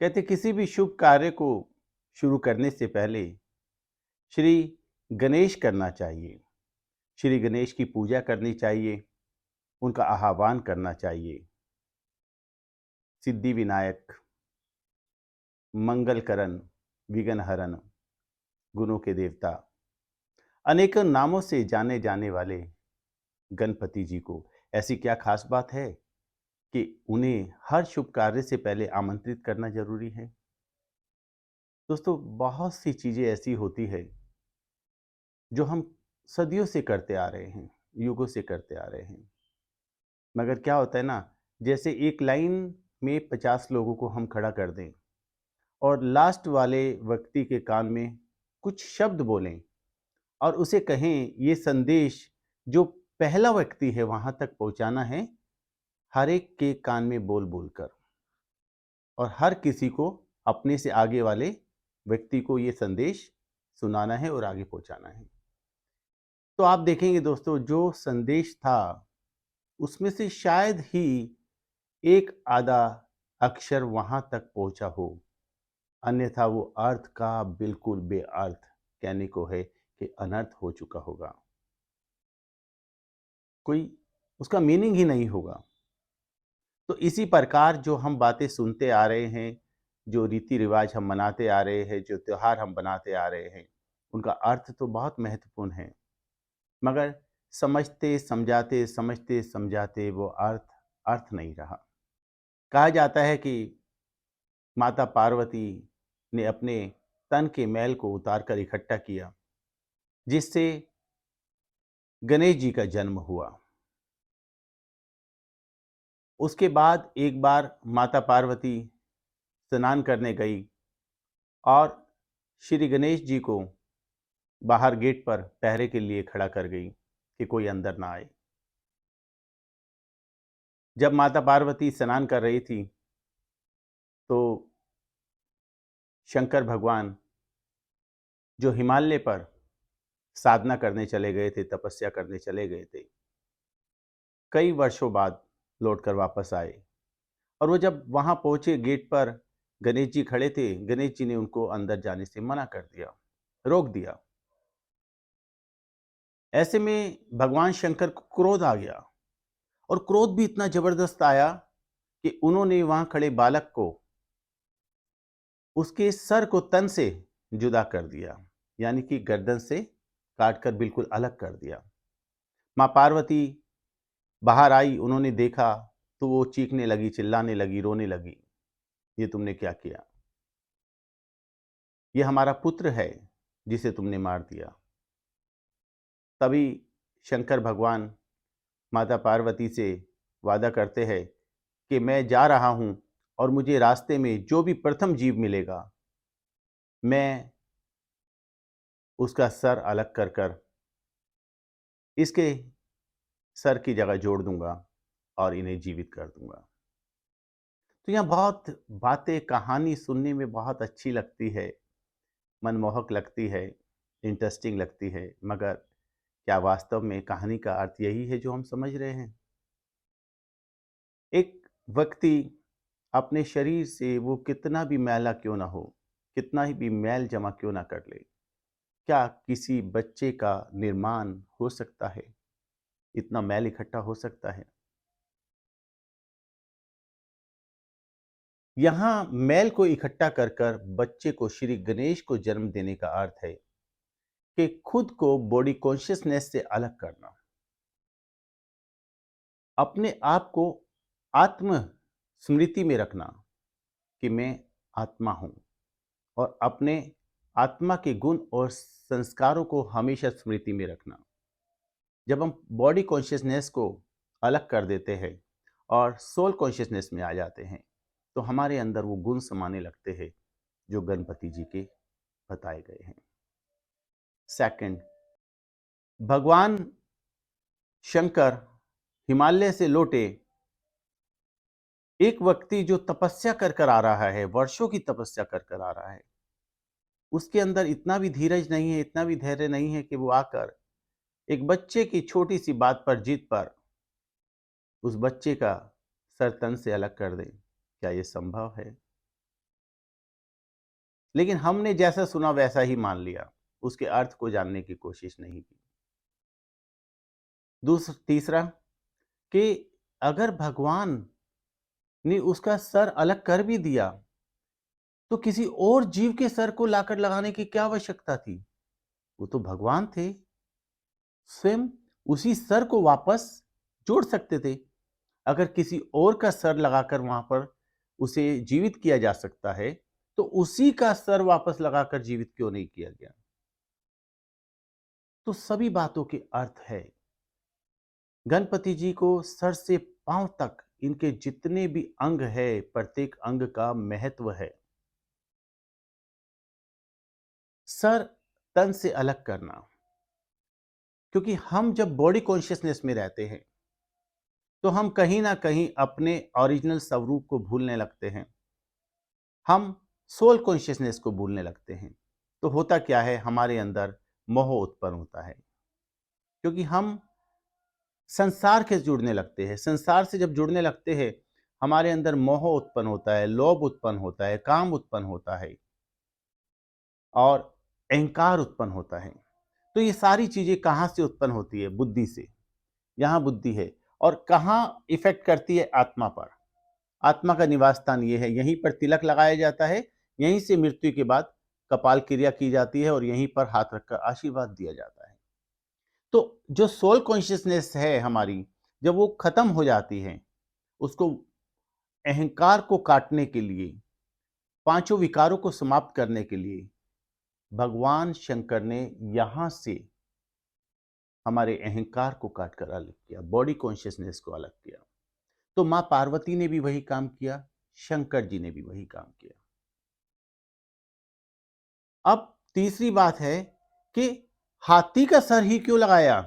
कहते किसी भी शुभ कार्य को शुरू करने से पहले श्री गणेश करना चाहिए। श्री गणेश की पूजा करनी चाहिए, उनका आह्वान करना चाहिए। सिद्धि विनायक, मंगलकरण, विघ्नहरण, गुणों के देवता, अनेकों नामों से जाने जाने वाले गणपति जी को ऐसी क्या खास बात है कि उन्हें हर शुभ कार्य से पहले आमंत्रित करना जरूरी है। दोस्तों, बहुत सी चीजें ऐसी होती है जो हम सदियों से करते आ रहे हैं, युगों से करते आ रहे हैं। मगर क्या होता है ना, जैसे एक लाइन में 50 लोगों को हम खड़ा कर दें और लास्ट वाले व्यक्ति के कान में कुछ शब्द बोलें और उसे कहें ये संदेश जो पहला व्यक्ति है वहां तक पहुंचाना है, हर एक के कान में बोल बोलकर, और हर किसी को अपने से आगे वाले व्यक्ति को ये संदेश सुनाना है और आगे पहुंचाना है। तो आप देखेंगे दोस्तों, जो संदेश था उसमें से शायद ही एक आधा अक्षर वहां तक पहुंचा हो, अन्यथा वो अर्थ का बिल्कुल बेअर्थ कहने को है कि अनर्थ हो चुका होगा। कोई उसका मीनिंग ही नहीं होगा। तो इसी प्रकार जो हम बातें सुनते आ रहे हैं, जो रीति रिवाज हम मनाते आ रहे हैं, जो त्योहार हम बनाते आ रहे हैं, उनका अर्थ तो बहुत महत्वपूर्ण है। मगर समझते समझाते वो अर्थ अर्थ नहीं रहा। कहा जाता है कि माता पार्वती ने अपने तन के मैल को उतार कर इकट्ठा किया, जिससे गणेश जी का जन्म हुआ। उसके बाद एक बार माता पार्वती स्नान करने गई और श्री गणेश जी को बाहर गेट पर पहरे के लिए खड़ा कर गई कि कोई अंदर ना आए। जब माता पार्वती स्नान कर रही थी तो शंकर भगवान, जो हिमालय पर साधना करने चले गए थे, तपस्या करने चले गए थे, कई वर्षों बाद लौटकर वापस आए। और वो जब वहां पहुंचे, गेट पर गणेश जी खड़े थे। गणेश जी ने उनको अंदर जाने से मना कर दिया, रोक दिया। ऐसे में भगवान शंकर को क्रोध आ गया, और क्रोध भी इतना जबरदस्त आया कि उन्होंने वहां खड़े बालक को उसके सर को तन से जुदा कर दिया, यानी कि गर्दन से काटकर बिल्कुल अलग कर दिया। मां पार्वती बाहर आई, उन्होंने देखा तो वो चीखने लगी, चिल्लाने लगी, रोने लगी, ये तुमने क्या किया? ये हमारा पुत्र है जिसे तुमने मार दिया। तभी शंकर भगवान माता पार्वती से वादा करते हैं कि मैं जा रहा हूं और मुझे रास्ते में जो भी प्रथम जीव मिलेगा, मैं उसका सर अलग कर कर इसके सर की जगह जोड़ दूंगा और इन्हें जीवित कर दूंगा। तो यहाँ बहुत बातें, कहानी सुनने में बहुत अच्छी लगती है, मनमोहक लगती है, इंटरेस्टिंग लगती है। मगर क्या वास्तव में कहानी का अर्थ यही है जो हम समझ रहे हैं? एक व्यक्ति अपने शरीर से वो कितना भी मैला क्यों ना हो, कितना ही भी मैल जमा क्यों ना कर ले, क्या किसी बच्चे का निर्माण हो सकता है? इतना मैल इकट्ठा हो सकता है? यहाँ मैल को इकट्ठा कर कर बच्चे को श्री गणेश को जन्म देने का अर्थ है कि खुद को बॉडी कॉन्शियसनेस से अलग करना, अपने आप को आत्म स्मृति में रखना कि मैं आत्मा हूं, और अपने आत्मा के गुण और संस्कारों को हमेशा स्मृति में रखना। जब हम बॉडी कॉन्शियसनेस को अलग कर देते हैं और सोल कॉन्शियसनेस में आ जाते हैं, तो हमारे अंदर वो गुण समाने लगते हैं जो गणपति जी के बताए गए हैं। सेकंड, भगवान शंकर हिमालय से लौटे, एक व्यक्ति जो तपस्या कर कर आ रहा है, वर्षों की तपस्या कर कर आ रहा है, उसके अंदर इतना भी धीरज नहीं है, इतना भी धैर्य नहीं है कि वो आकर एक बच्चे की छोटी सी बात पर, जिद पर, उस बच्चे का सर तन से अलग कर दे। क्या ये संभव है? लेकिन हमने जैसा सुना वैसा ही मान लिया, उसके अर्थ को जानने की कोशिश नहीं की। तीसरा, कि अगर भगवान ने उसका सर अलग कर भी दिया, तो किसी और जीव के सर को लाकर लगाने की क्या आवश्यकता थी? वो तो भगवान थे, स्वयं उसी सर को वापस जोड़ सकते थे। अगर किसी और का सर लगाकर वहां पर उसे जीवित किया जा सकता है, तो उसी का सर वापस लगाकर जीवित क्यों नहीं किया गया? तो सभी बातों के अर्थ है। गणपति जी को सर से पांव तक इनके जितने भी अंग है, प्रत्येक अंग का महत्व है। सर तन से अलग करना, क्योंकि हम जब बॉडी कॉन्शियसनेस में रहते हैं, तो हम कहीं ना कहीं अपने ओरिजिनल स्वरूप को भूलने लगते हैं। हम सोल कॉन्शियसनेस को भूलने लगते हैं। तो होता क्या है, हमारे अंदर मोह उत्पन्न होता है, क्योंकि हम संसार के जुड़ने लगते हैं। संसार से जब जुड़ने लगते हैं, हमारे अंदर मोह उत्पन्न होता है, लोभ उत्पन्न होता है, काम उत्पन्न होता है और अहंकार उत्पन्न होता है। तो ये सारी चीजें कहाँ से उत्पन्न होती है? बुद्धि से। यहाँ बुद्धि है। और कहाँ इफेक्ट करती है? आत्मा पर। आत्मा का निवास स्थान ये है, यहीं पर तिलक लगाया जाता है, यहीं से मृत्यु के बाद कपाल क्रिया की जाती है और यहीं पर हाथ रखकर आशीर्वाद दिया जाता है। तो जो सोल कॉन्शियसनेस है हमारी, जब वो खत्म हो जाती है, उसको अहंकार को काटने के लिए, पांचों विकारों को समाप्त करने के लिए भगवान शंकर ने यहां से हमारे अहंकार को काटकर अलग किया, बॉडी कॉन्शियसनेस को अलग किया। तो मां पार्वती ने भी वही काम किया, शंकर जी ने भी वही काम किया। अब तीसरी बात है कि हाथी का सर ही क्यों लगाया?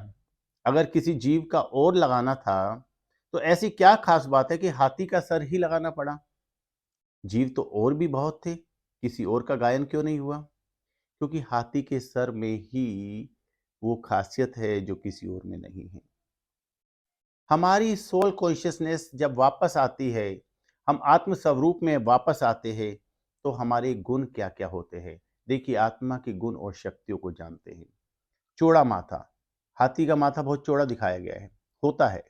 अगर किसी जीव का और लगाना था, तो ऐसी क्या खास बात है कि हाथी का सर ही लगाना पड़ा? जीव तो और भी बहुत थे, किसी और का गायन क्यों नहीं हुआ? क्योंकि हाथी के सर में ही वो खासियत है जो किसी और में नहीं है। हमारी सोल कॉन्शियसनेस जब वापस आती है, हम आत्म स्वरूप में वापस आते हैं, तो हमारे गुण क्या क्या होते हैं? देखिए, आत्मा के गुण और शक्तियों को जानते हैं। चौड़ा माथा, हाथी का माथा बहुत चौड़ा दिखाया गया है, होता है।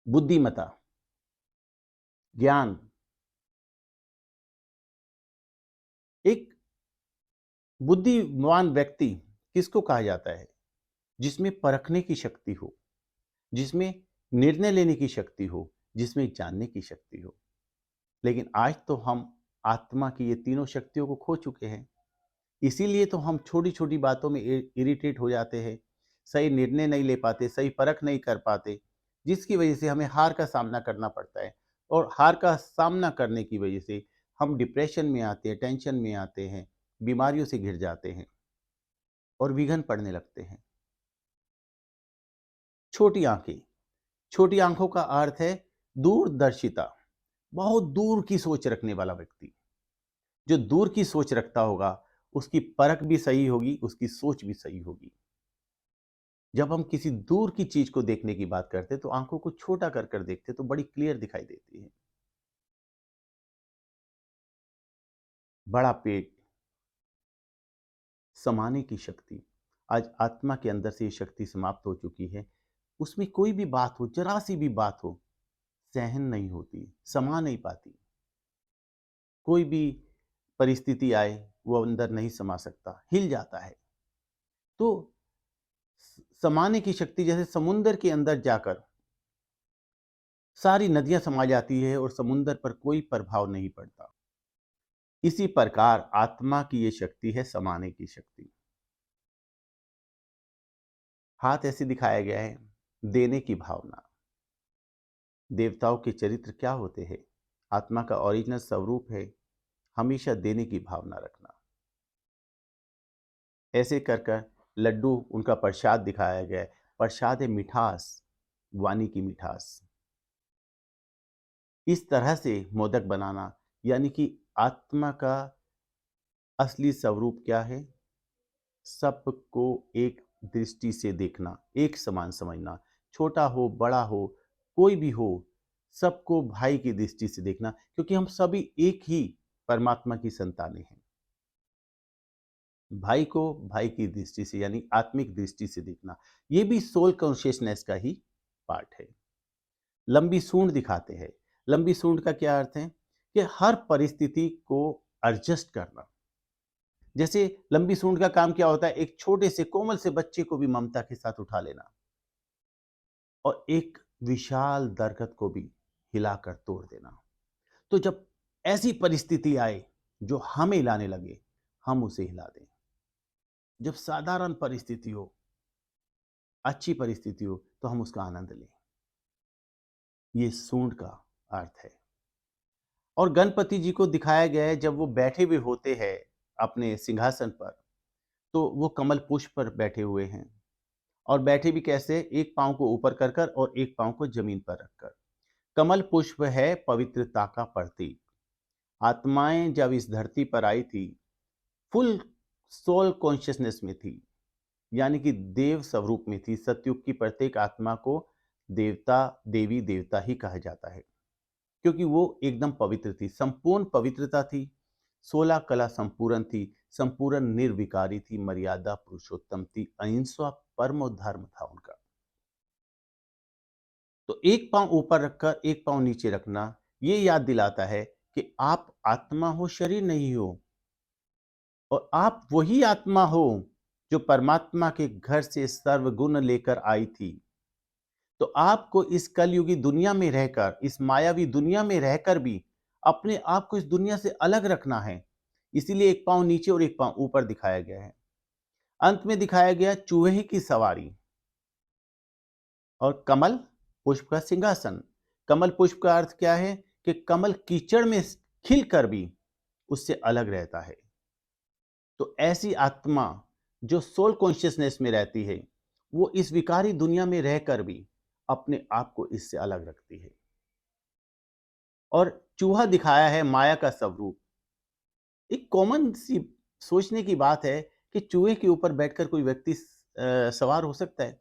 बुद्धिमता, ज्ञान, एक बुद्धिमान व्यक्ति किसको कहा जाता है? जिसमें परखने की शक्ति हो, जिसमें निर्णय लेने की शक्ति हो, जिसमें जानने की शक्ति हो। लेकिन आज तो हम आत्मा की ये तीनों शक्तियों को खो चुके हैं। इसीलिए तो हम छोटी छोटी बातों में इरिटेट हो जाते हैं, सही निर्णय नहीं ले पाते, सही परख नहीं कर पाते, जिसकी वजह से हमें हार का सामना करना पड़ता है। और हार का सामना करने की वजह से हम डिप्रेशन में आते हैं, टेंशन में आते हैं, बीमारियों से घिर जाते हैं और विघन पड़ने लगते हैं। छोटी आंखें, छोटी आंखों का अर्थ है दूरदर्शिता, बहुत दूर की सोच रखने वाला व्यक्ति। जो दूर की सोच रखता होगा, उसकी परख भी सही होगी, उसकी सोच भी सही होगी। जब हम किसी दूर की चीज को देखने की बात करते, तो आंखों को छोटा कर कर देखते तो बड़ी क्लियर दिखाई देती है। बड़ा पेट, समाने की शक्ति, आज आत्मा के अंदर से ये शक्ति समाप्त हो चुकी है। उसमें कोई भी बात हो, जरा सी भी बात हो, सहन नहीं होती, समा नहीं पाती। कोई भी परिस्थिति आए, वो अंदर नहीं समा सकता, हिल जाता है। तो समाने की शक्ति, जैसे समुद्र के अंदर जाकर सारी नदियां समा जाती है और समुद्र पर कोई प्रभाव नहीं पड़ता, इसी प्रकार आत्मा की ये शक्ति है, समाने की शक्ति। हाथ ऐसे दिखाया गया है, देने की भावना। देवताओं के चरित्र क्या होते हैं? आत्मा का ओरिजिनल स्वरूप है हमेशा देने की भावना रखना। ऐसे कर कर लड्डू उनका प्रसाद दिखाया गया है। प्रसाद है मिठास, वाणी की मिठास। इस तरह से मोदक बनाना, यानी कि आत्मा का असली स्वरूप क्या है? सबको एक दृष्टि से देखना, एक समान समझना, छोटा हो बड़ा हो कोई भी हो, सबको भाई की दृष्टि से देखना, क्योंकि हम सभी एक ही परमात्मा की संतानें हैं। भाई को भाई की दृष्टि से यानी आत्मिक दृष्टि से देखना, ये भी सोल कॉन्शियसनेस का ही पार्ट है। लंबी सूंड दिखाते हैं। लंबी सूंड का क्या अर्थ है कि हर परिस्थिति को एडजस्ट करना। जैसे लंबी सूंड का काम क्या होता है, एक छोटे से कोमल से बच्चे को भी ममता के साथ उठा लेना और एक विशाल दरख्त को भी हिलाकर तोड़ देना। तो जब ऐसी परिस्थिति आए जो हमें हिलाने लगे, हम उसे हिला दें। जब साधारण परिस्थिति हो, अच्छी परिस्थिति हो, तो हम उसका आनंद लें। ये सूंड का अर्थ है। और गणपति जी को दिखाया गया है जब वो बैठे हुए होते हैं अपने सिंहासन पर, तो वो कमल पुष्प पर बैठे हुए हैं। और बैठे भी कैसे, एक पांव को ऊपर कर कर और एक पांव को जमीन पर रखकर। कमल पुष्प है पवित्रता का प्रतीक। आत्माएं जब इस धरती पर आई थी, फुल सोल कॉन्शियसनेस में थी, यानी कि देव स्वरूप में थी। सतयुग की प्रत्येक आत्मा को देवता, देवी देवता ही कहा जाता है, क्योंकि वो एकदम पवित्र थी, संपूर्ण पवित्रता थी, 16 कला संपूर्ण थी, संपूर्ण निर्विकारी थी, मर्यादा पुरुषोत्तम थी, अहिंसा परमो धर्म था उनका। तो एक पांव ऊपर रखकर एक पांव नीचे रखना, ये याद दिलाता है कि आप आत्मा हो, शरीर नहीं हो। और आप वही आत्मा हो जो परमात्मा के घर से सर्वगुण लेकर आई थी। तो आपको इस कलयुगी दुनिया में रहकर, इस मायावी दुनिया में रहकर भी अपने आप को इस दुनिया से अलग रखना है। इसीलिए एक पांव नीचे और एक पांव ऊपर दिखाया गया है। अंत में दिखाया गया चूहे की सवारी और कमल पुष्प का सिंहासन। कमल पुष्प का अर्थ क्या है कि कमल कीचड़ में खिलकर भी उससे अलग रहता है। तो ऐसी आत्मा जो सोल कॉन्शियसनेस में रहती है, वो इस विकारी दुनिया में रहकर भी अपने आप को इससे अलग रखती है। और चूहा दिखाया है माया का स्वरूप। एक कॉमन सी सोचने की बात है कि चूहे के ऊपर बैठकर कोई व्यक्ति सवार हो सकता है।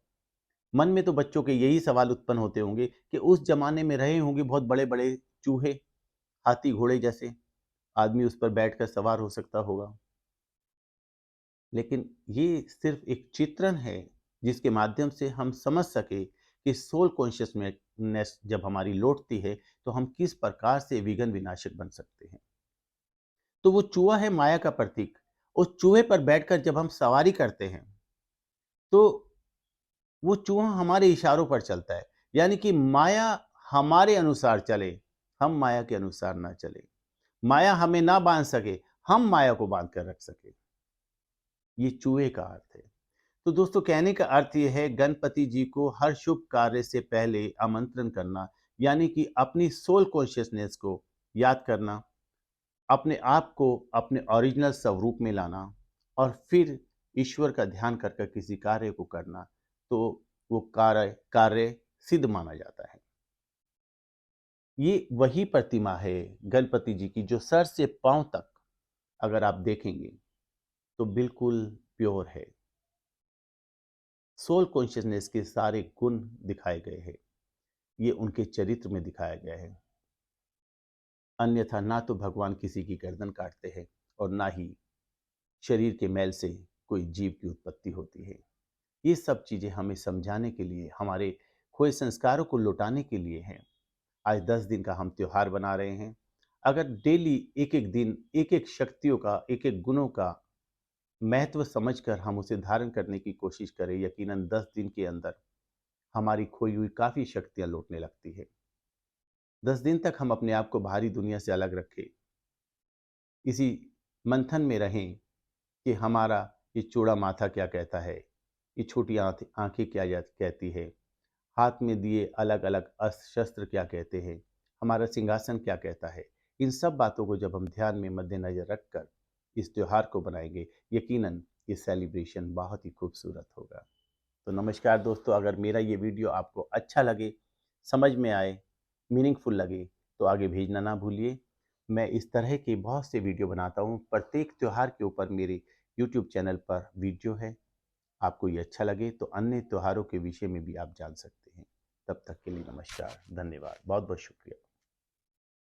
मन में तो बच्चों के यही सवाल उत्पन्न होते होंगे कि उस जमाने में रहे होंगे बहुत बड़े बड़े चूहे, हाथी घोड़े जैसे, आदमी उस पर बैठकर सवार हो सकता होगा। लेकिन ये सिर्फ एक चित्रण है जिसके माध्यम से हम समझ सके कि सोल कॉन्शियसनेस जब हमारी लौटती है तो हम किस प्रकार से विघ्न विनाशक बन सकते हैं। तो वो चूहा है माया का प्रतीक। उस चूहे पर बैठकर जब हम सवारी करते हैं तो वो चूहा हमारे इशारों पर चलता है, यानी कि माया हमारे अनुसार चले, हम माया के अनुसार ना चले। माया हमें ना बांध सके, हम माया को बांध कर रख सके। ये चूहे का अर्थ है। तो दोस्तों, कहने का अर्थ ये है, गणपति जी को हर शुभ कार्य से पहले आमंत्रण करना, यानी कि अपनी सोल कॉन्शियसनेस को याद करना, अपने आप को अपने ओरिजिनल स्वरूप में लाना और फिर ईश्वर का ध्यान कर कर किसी कार्य को करना, तो वो कार्य कार्य सिद्ध माना जाता है। ये वही प्रतिमा है गणपति जी की जो सर से पांव तक अगर आप देखेंगे तो बिल्कुल प्योर है। सोल कॉन्शियसनेस के सारे गुण दिखाए गए हैं, ये उनके चरित्र में दिखाया गया है। अन्यथा ना तो भगवान किसी की गर्दन काटते हैं और ना ही शरीर के मैल से कोई जीव की उत्पत्ति होती है। ये सब चीज़ें हमें समझाने के लिए, हमारे खोए संस्कारों को लौटाने के लिए हैं। आज 10 दिन का हम त्योहार बना रहे हैं। अगर डेली एक एक दिन, एक एक शक्तियों का, एक एक गुणों का महत्व समझकर हम उसे धारण करने की कोशिश करें, यकीनन 10 दिन के अंदर हमारी खोई हुई काफ़ी शक्तियाँ लौटने लगती है। 10 दिन तक हम अपने आप को बाहरी दुनिया से अलग रखें, इसी मंथन में रहें कि हमारा ये चौड़ा माथा क्या कहता है, ये छोटी आंखें क्या कहती है, हाथ में दिए अलग अलग अस्त्र शस्त्र क्या कहते हैं, हमारा सिंहासन क्या कहता है। इन सब बातों को जब हम ध्यान में मद्देनजर रखकर इस त्यौहार को बनाएंगे, यकीनन ये सेलिब्रेशन बहुत ही खूबसूरत होगा। तो नमस्कार दोस्तों, अगर मेरा ये वीडियो आपको अच्छा लगे, समझ में आए, मीनिंगफुल लगे, तो आगे भेजना ना भूलिए। मैं इस तरह के बहुत से वीडियो बनाता हूँ। प्रत्येक त्यौहार के ऊपर मेरे यूट्यूब चैनल पर वीडियो है। आपको ये अच्छा लगे तो अन्य त्योहारों के विषय में भी आप जान सकते हैं। तब तक के लिए नमस्कार, धन्यवाद, बहुत बहुत शुक्रिया।